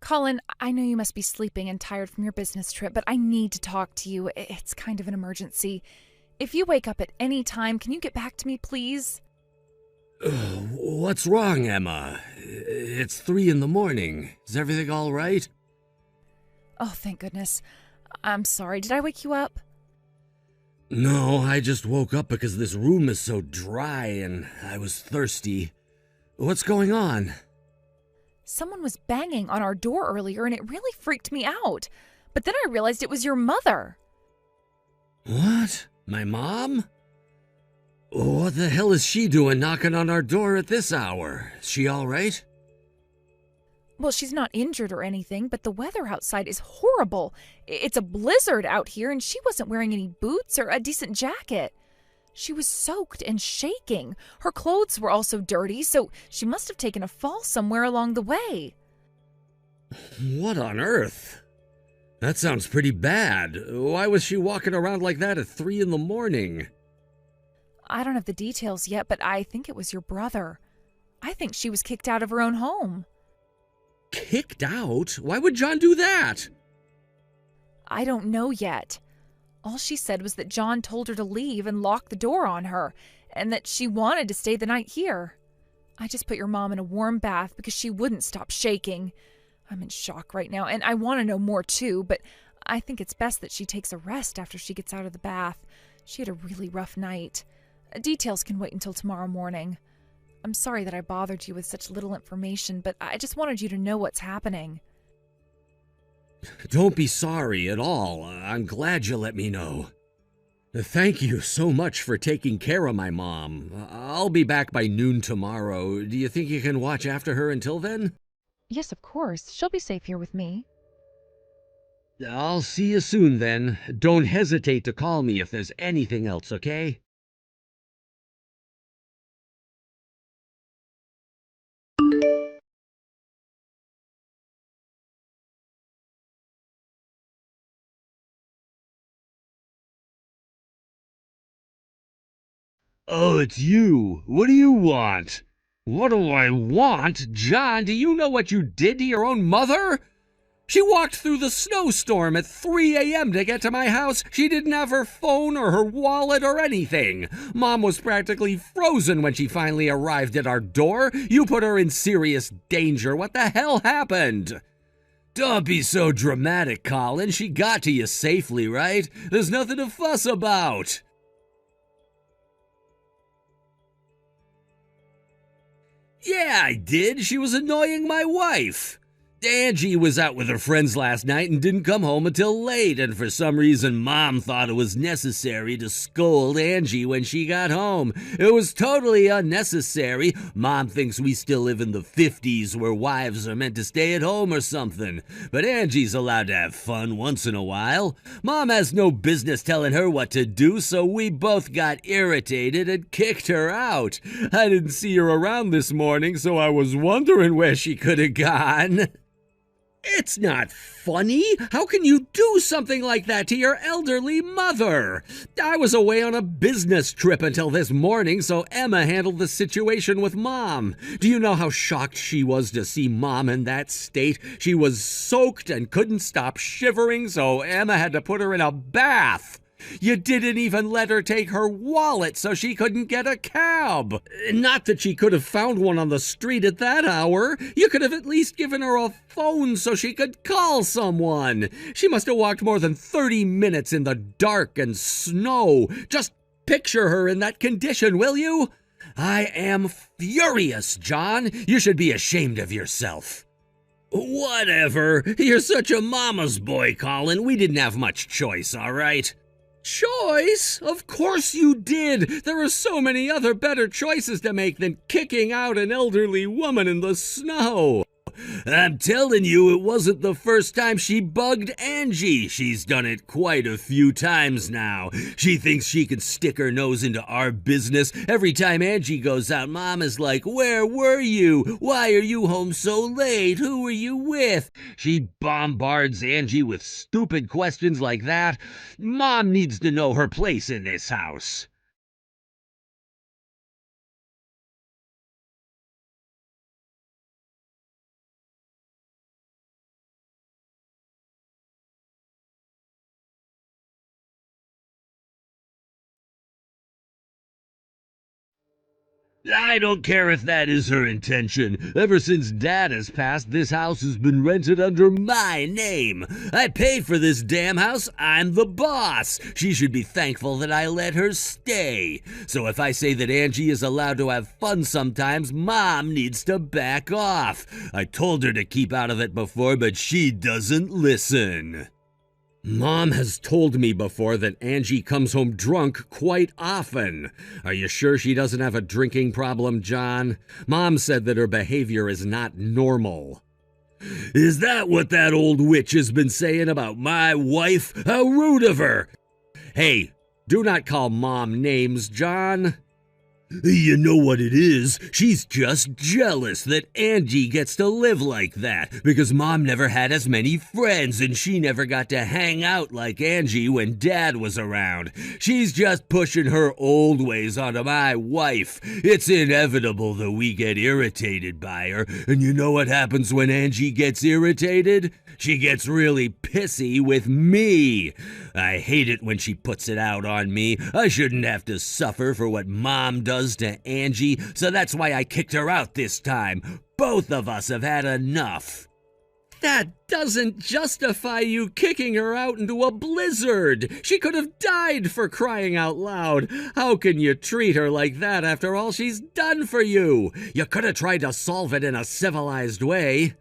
Colin, I know you must be sleeping and tired from your business trip, but I need to talk to you. It's kind of an emergency. If you wake up at any time, can you get back to me, please? What's wrong, Emma? It's 3 in the morning. Is everything all right? Oh, thank goodness. I'm sorry. Did I wake you up? No, I just woke up because this room is so dry and I was thirsty. What's going on? Someone was banging on our door earlier and it really freaked me out. But then I realized it was your mother. What? My mom? What the hell is she doing knocking on our door at this hour? Is she all right? Well, she's not injured or anything, but the weather outside is horrible. It's a blizzard out here, and she wasn't wearing any boots or a decent jacket. She was soaked and shaking. Her clothes were also dirty, so she must have taken a fall somewhere along the way. What on earth? That sounds pretty bad. Why was she walking around like that at 3 in the morning? I don't have the details yet, but I think it was your brother. I think she was kicked out of her own home. Kicked out? Why would John do that? I don't know yet. All she said was that John told her to leave and lock the door on her, and that she wanted to stay the night here. I just put your mom in a warm bath because she wouldn't stop shaking. I'm in shock right now, and I want to know more too, but I think it's best that she takes a rest after she gets out of the bath. She had a really rough night. Details can wait until tomorrow morning. I'm sorry that I bothered you with such little information, but I just wanted you to know what's happening. Don't be sorry at all. I'm glad you let me know. Thank you so much for taking care of my mom. I'll be back by noon tomorrow. Do you think you can watch after her until then? Yes, of course. She'll be safe here with me. I'll see you soon then. Don't hesitate to call me if there's anything else, okay? Oh, it's you. What do you want? What do I want? John, do you know what you did to your own mother? She walked through the snowstorm at 3 a.m. to get to my house. She didn't have her phone or her wallet or anything. Mom was practically frozen when she finally arrived at our door. You put her in serious danger. What the hell happened? Don't be so dramatic, Colin. She got to you safely, right? There's nothing to fuss about. Yeah, I did. She was annoying my wife. Angie was out with her friends last night and didn't come home until late, and for some reason Mom thought it was necessary to scold Angie when she got home. It was totally unnecessary. Mom thinks we still live in the 50s where wives are meant to stay at home or something. But Angie's allowed to have fun once in a while. Mom has no business telling her what to do, so we both got irritated and kicked her out. I didn't see her around this morning, so I was wondering where she could have gone. It's not funny. How can you do something like that to your elderly mother? I was away on a business trip until this morning, so Emma handled the situation with Mom. Do you know how shocked she was to see Mom in that state? She was soaked and couldn't stop shivering, so Emma had to put her in a bath. You didn't even let her take her wallet so she couldn't get a cab. Not that she could have found one on the street at that hour. You could have at least given her a phone so she could call someone. She must have walked more than 30 minutes in the dark and snow. Just picture her in that condition, will you? I am furious, John. You should be ashamed of yourself. Whatever. You're such a mama's boy, Colin. We didn't have much choice, all right? Choice? Of course you did. There are so many other better choices to make than kicking out an elderly woman in the snow. I'm telling you, it wasn't the first time she bugged Angie. She's done it quite a few times now. She thinks she can stick her nose into our business. Every time Angie goes out, Mom is like, "Where were you? Why are you home so late? Who were you with?" She bombards Angie with stupid questions like that. Mom needs to know her place in this house. I don't care if that is her intention. Ever since Dad has passed, this house has been rented under my name. I pay for this damn house. I'm the boss. She should be thankful that I let her stay. So if I say that Angie is allowed to have fun sometimes, Mom needs to back off. I told her to keep out of it before, but she doesn't listen. Mom has told me before that Angie comes home drunk quite often. Are you sure she doesn't have a drinking problem, John? Mom said that her behavior is not normal. Is that what that old witch has been saying about my wife? How rude of her! Hey, do not call Mom names, John. You know what it is? She's just jealous that Angie gets to live like that because Mom never had as many friends and she never got to hang out like Angie when Dad was around. She's just pushing her old ways onto my wife. It's inevitable that we get irritated by her, and you know what happens when Angie gets irritated? She gets really pissy with me. I hate it when she puts it out on me. I shouldn't have to suffer for what Mom does to Angie, so that's why I kicked her out this time. Both of us have had enough. That doesn't justify you kicking her out into a blizzard. She could have died, for crying out loud. How can you treat her like that after all she's done for you? You could have tried to solve it in a civilized way.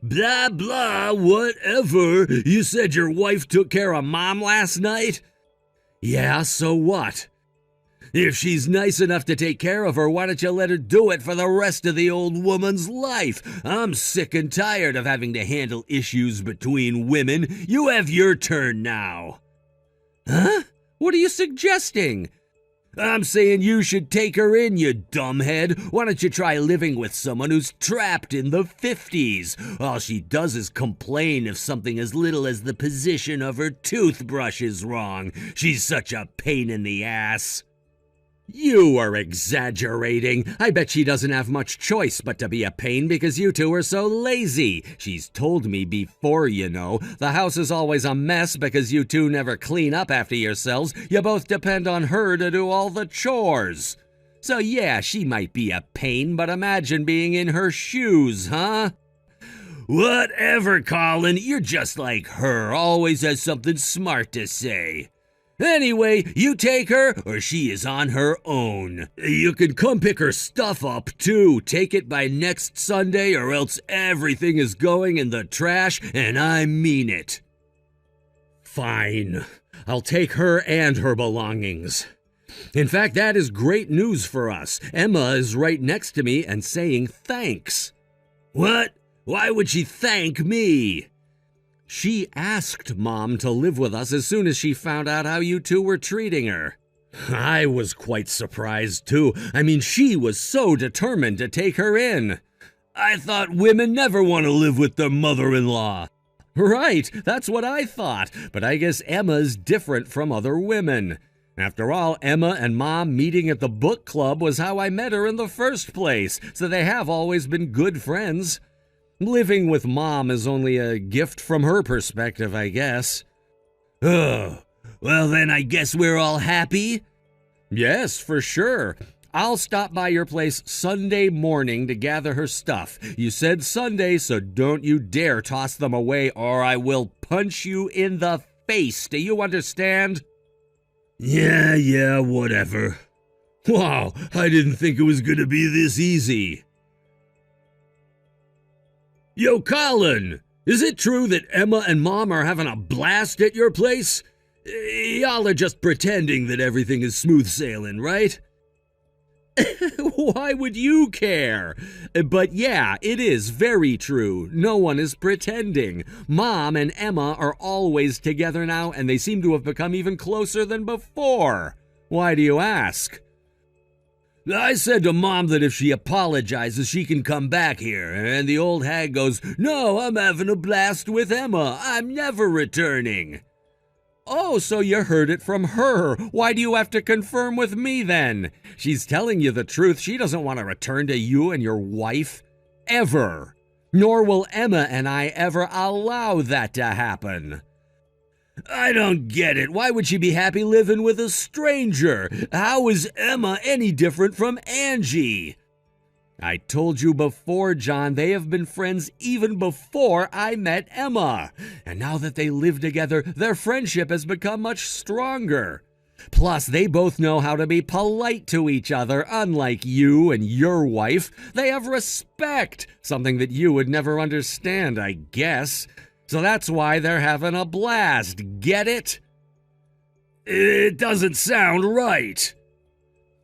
Blah, blah, whatever. You said your wife took care of Mom last night? Yeah, so what? If she's nice enough to take care of her, why don't you let her do it for the rest of the old woman's life? I'm sick and tired of having to handle issues between women. You have your turn now. Huh? What are you suggesting? I'm saying you should take her in, you dumbhead. Why don't you try living with someone who's trapped in the 50s? All she does is complain if something as little as the position of her toothbrush is wrong. She's such a pain in the ass. You are exaggerating. I bet she doesn't have much choice but to be a pain because you two are so lazy. She's told me before, you know. The house is always a mess because you two never clean up after yourselves. You both depend on her to do all the chores. So yeah, she might be a pain, but imagine being in her shoes, huh? Whatever, Colin. You're just like her. Always has something smart to say. Anyway, you take her, or she is on her own. You can come pick her stuff up, too. Take it by next Sunday, or else everything is going in the trash, and I mean it. Fine. I'll take her and her belongings. In fact, that is great news for us. Emma is right next to me and saying thanks. What? Why would she thank me? She asked Mom to live with us as soon as she found out how you two were treating her. I was quite surprised, too. I mean, she was so determined to take her in. I thought women never want to live with their mother-in-law. Right, that's what I thought, but I guess Emma's different from other women. After all, Emma and Mom meeting at the book club was how I met her in the first place, so they have always been good friends. Living with Mom is only a gift from her perspective, I guess. Oh, well then I guess we're all happy? Yes, for sure. I'll stop by your place Sunday morning to gather her stuff. You said Sunday, so don't you dare toss them away or I will punch you in the face. Do you understand? Yeah, whatever. Wow, I didn't think it was gonna be this easy. Yo, Colin, is it true that Emma and Mom are having a blast at your place? Y'all are just pretending that everything is smooth sailing, right? Why would you care? But yeah, it is very true. No one is pretending. Mom and Emma are always together now, and they seem to have become even closer than before. Why do you ask? I said to Mom that if she apologizes, she can come back here, and the old hag goes, "No, I'm having a blast with Emma. I'm never returning." Oh, so you heard it from her. Why do you have to confirm with me then? She's telling you the truth. She doesn't want to return to you and your wife. Ever. Nor will Emma and I ever allow that to happen. I don't get it. Why would she be happy living with a stranger? How is Emma any different from Angie? I told you before, John, they have been friends even before I met Emma. And now that they live together, their friendship has become much stronger. Plus, they both know how to be polite to each other, unlike you and your wife. They have respect, something that you would never understand, I guess. So that's why they're having a blast. Get it? It doesn't sound right.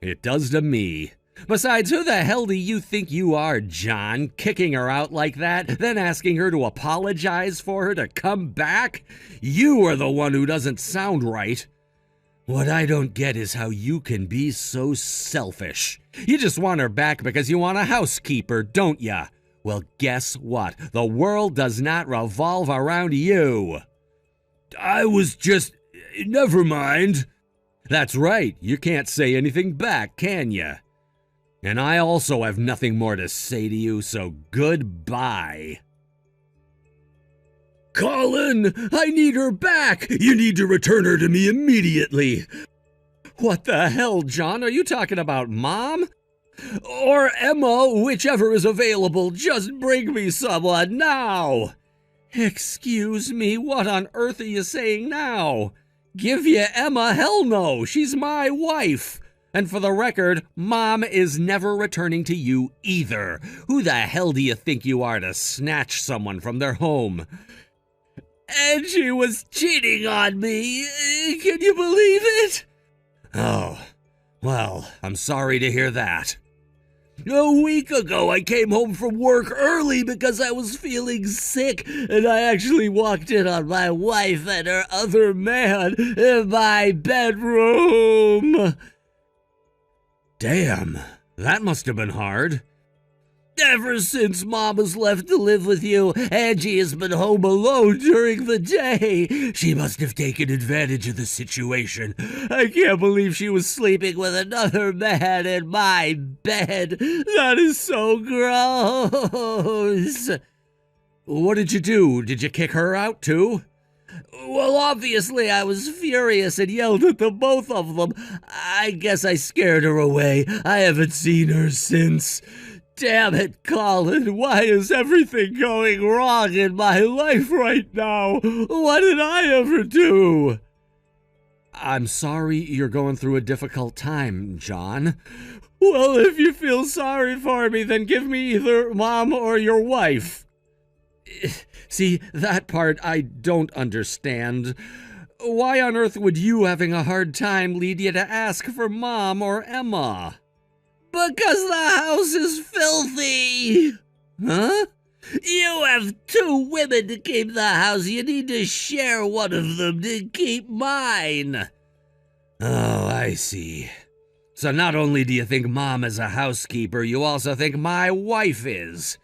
It does to me. Besides, who the hell do you think you are, John, kicking her out like that, then asking her to apologize for her to come back? You are the one who doesn't sound right. What I don't get is how you can be so selfish. You just want her back because you want a housekeeper, don't ya? Well, guess what? The world does not revolve around you. I was just... Never mind. That's right. You can't say anything back, can ya? And I also have nothing more to say to you, so goodbye. Colin, I need her back. You need to return her to me immediately. What the hell, John? Are you talking about Mom? Or Emma, whichever is available. Just bring me someone now. Excuse me, what on earth are you saying now? Give you Emma? Hell no, she's my wife. And for the record, Mom is never returning to you either. Who the hell do you think you are to snatch someone from their home? And she was cheating on me. Can you believe it? Oh, well, I'm sorry to hear that. A week ago, I came home from work early because I was feeling sick, and I actually walked in on my wife and her other man in my bedroom. Damn, that must have been hard. Ever since Mom has left to live with you, Angie has been home alone during the day. She must have taken advantage of the situation. I can't believe she was sleeping with another man in my bed. That is so gross. What did you do? Did you kick her out too? Well, obviously I was furious and yelled at the both of them. I guess I scared her away. I haven't seen her since. Damn it, Colin, why is everything going wrong in my life right now? What did I ever do? I'm sorry you're going through a difficult time, John. Well, if you feel sorry for me, then give me either Mom or your wife. See, that part I don't understand. Why on earth would you having a hard time lead you to ask for Mom or Emma? Because the house is filthy! Huh? You have two women to keep the house. You need to share one of them to keep mine. Oh, I see. So not only do you think Mom is a housekeeper, you also think my wife is.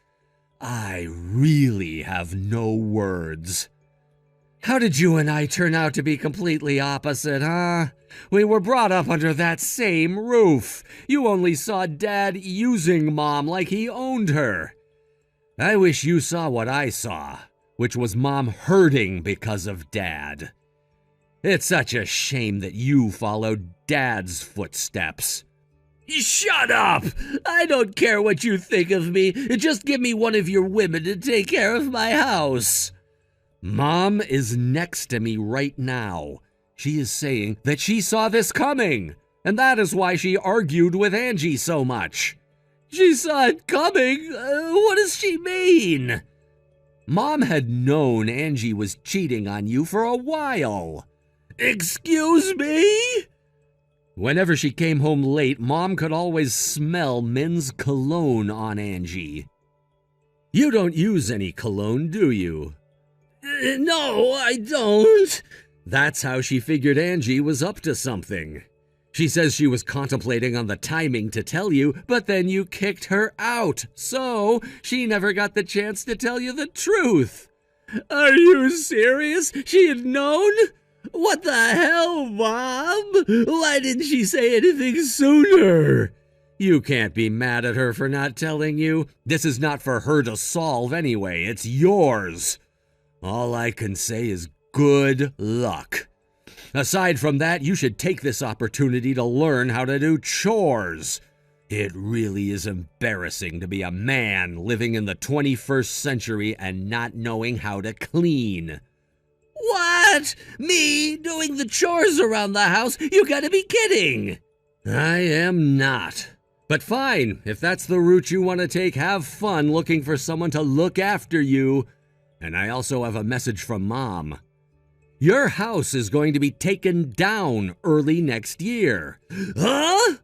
I really have no words. How did you and I turn out to be completely opposite, huh? We were brought up under that same roof. You only saw Dad using Mom like he owned her. I wish you saw what I saw, which was Mom hurting because of Dad. It's such a shame that you followed Dad's footsteps. Shut up! I don't care what you think of me. Just give me one of your women to take care of my house. Mom is next to me right now. She is saying that she saw this coming, and that is why she argued with Angie so much. She saw it coming? What does she mean? Mom had known Angie was cheating on you for a while. Excuse me? Whenever she came home late, Mom could always smell men's cologne on Angie. You don't use any cologne, do you? No, I don't. That's how she figured Angie was up to something. She says she was contemplating on the timing to tell you, but then you kicked her out, so she never got the chance to tell you the truth. Are you serious? She had known? What the hell, Mom? Why didn't she say anything sooner? You can't be mad at her for not telling you. This is not for her to solve anyway. It's yours. All I can say is Good luck. Aside from that, you should take this opportunity to learn how to do chores. It really is embarrassing to be a man living in the 21st century and not knowing how to clean. What? Me doing the chores around the house? You gotta be kidding! I am not. But fine, if that's the route you want to take, have fun looking for someone to look after you. And I also have a message from Mom. Your house is going to be taken down early next year. Huh?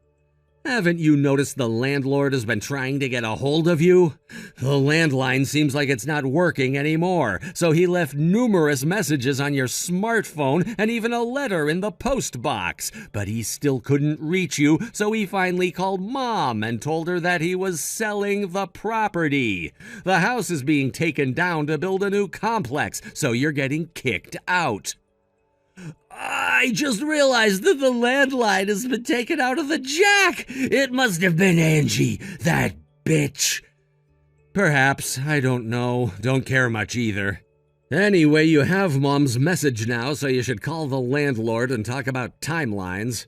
Haven't you noticed the landlord has been trying to get a hold of you? The landline seems like it's not working anymore, so he left numerous messages on your smartphone and even a letter in the post box. But he still couldn't reach you, so he finally called Mom and told her that he was selling the property. The house is being taken down to build a new complex, so you're getting kicked out. I just realized that the landline has been taken out of the jack. It must have been Angie, that bitch. Perhaps, I don't know. Don't care much either. Anyway, you have Mom's message now, so you should call the landlord and talk about timelines.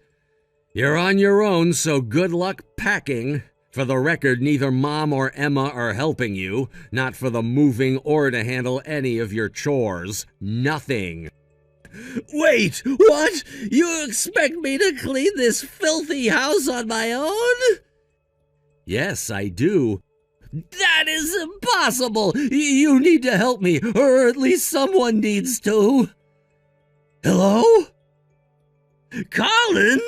You're on your own, so good luck packing. For the record, neither Mom or Emma are helping you, not for the moving or to handle any of your chores. Nothing. Wait, what? You expect me to clean this filthy house on my own? Yes, I do. That is impossible! You need to help me, or at least someone needs to. Hello? Colin?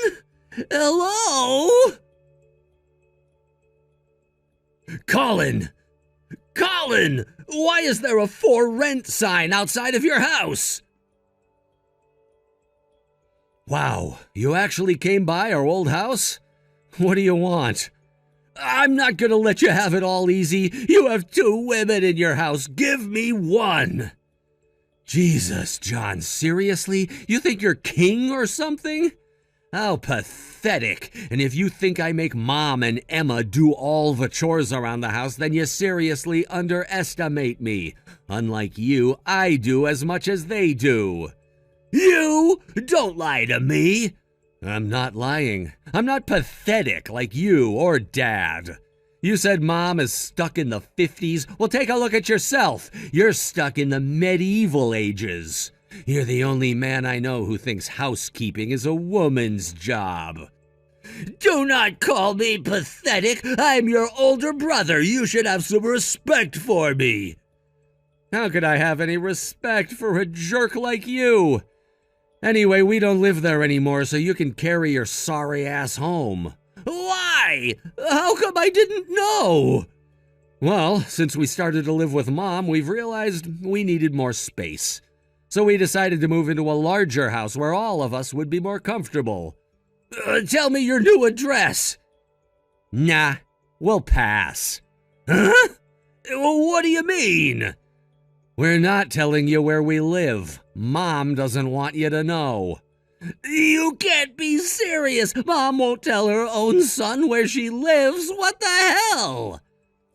Hello? Colin! Colin! Why is there a for rent sign outside of your house? Wow, you actually came by our old house? What do you want? I'm not gonna let you have it all easy. You have 2 women in your house. Give me one. Jesus, John, seriously? You think you're king or something? How pathetic. And if you think I make Mom and Emma do all the chores around the house, then you seriously underestimate me. Unlike you, I do as much as they do. You? Don't lie to me. I'm not lying. I'm not pathetic like you or Dad. You said Mom is stuck in the 50s? Well, take a look at yourself. You're stuck in the medieval ages. You're the only man I know who thinks housekeeping is a woman's job. Do not call me pathetic. I'm your older brother. You should have some respect for me. How could I have any respect for a jerk like you? Anyway, we don't live there anymore, so you can carry your sorry ass home. Why? How come I didn't know? Well, since we started to live with Mom, we've realized we needed more space. So we decided to move into a larger house where all of us would be more comfortable. Tell me your new address. Nah, we'll pass. Huh? What do you mean? We're not telling you where we live. Mom doesn't want you to know. You can't be serious. Mom won't tell her own son where she lives. What the hell?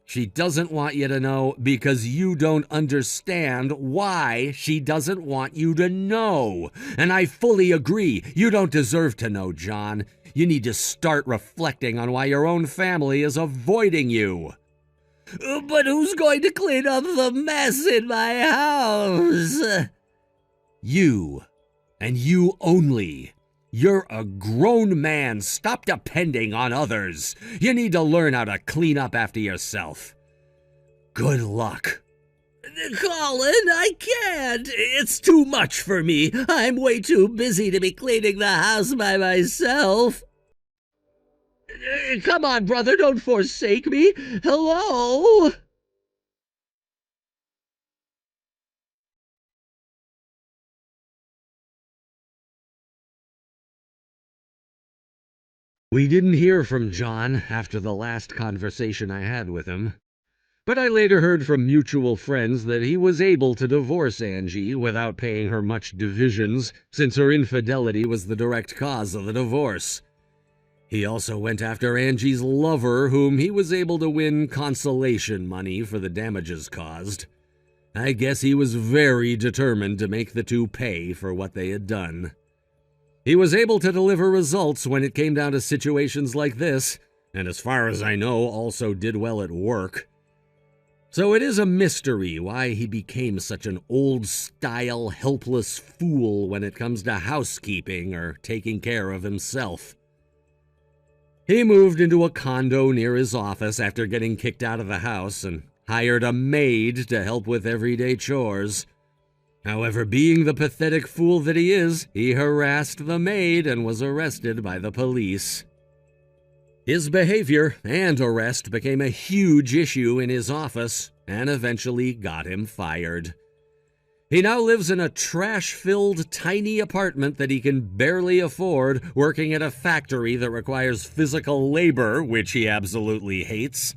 She doesn't want you to know because you don't understand why she doesn't want you to know. And I fully agree. You don't deserve to know, John. You need to start reflecting on why your own family is avoiding you. But who's going to clean up the mess in my house? You, and you only. You're a grown man. Stop depending on others. You need to learn how to clean up after yourself. Good luck. Colin, I can't. It's too much for me. I'm way too busy to be cleaning the house by myself. Come on, brother, don't forsake me. Hello? We didn't hear from John after the last conversation I had with him. But I later heard from mutual friends that he was able to divorce Angie without paying her much divisions, since her infidelity was the direct cause of the divorce. He also went after Angie's lover, whom he was able to win consolation money for the damages caused. I guess he was very determined to make the two pay for what they had done. He was able to deliver results when it came down to situations like this, and as far as I know, also did well at work. So it is a mystery why he became such an old-style, helpless fool when it comes to housekeeping or taking care of himself. He moved into a condo near his office after getting kicked out of the house and hired a maid to help with everyday chores. However, being the pathetic fool that he is, he harassed the maid and was arrested by the police. His behavior and arrest became a huge issue in his office and eventually got him fired. He now lives in a trash-filled tiny apartment that he can barely afford, working at a factory that requires physical labor, which he absolutely hates.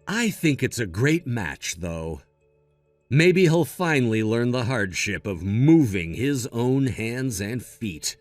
I think it's a great match, though. Maybe he'll finally learn the hardship of moving his own hands and feet.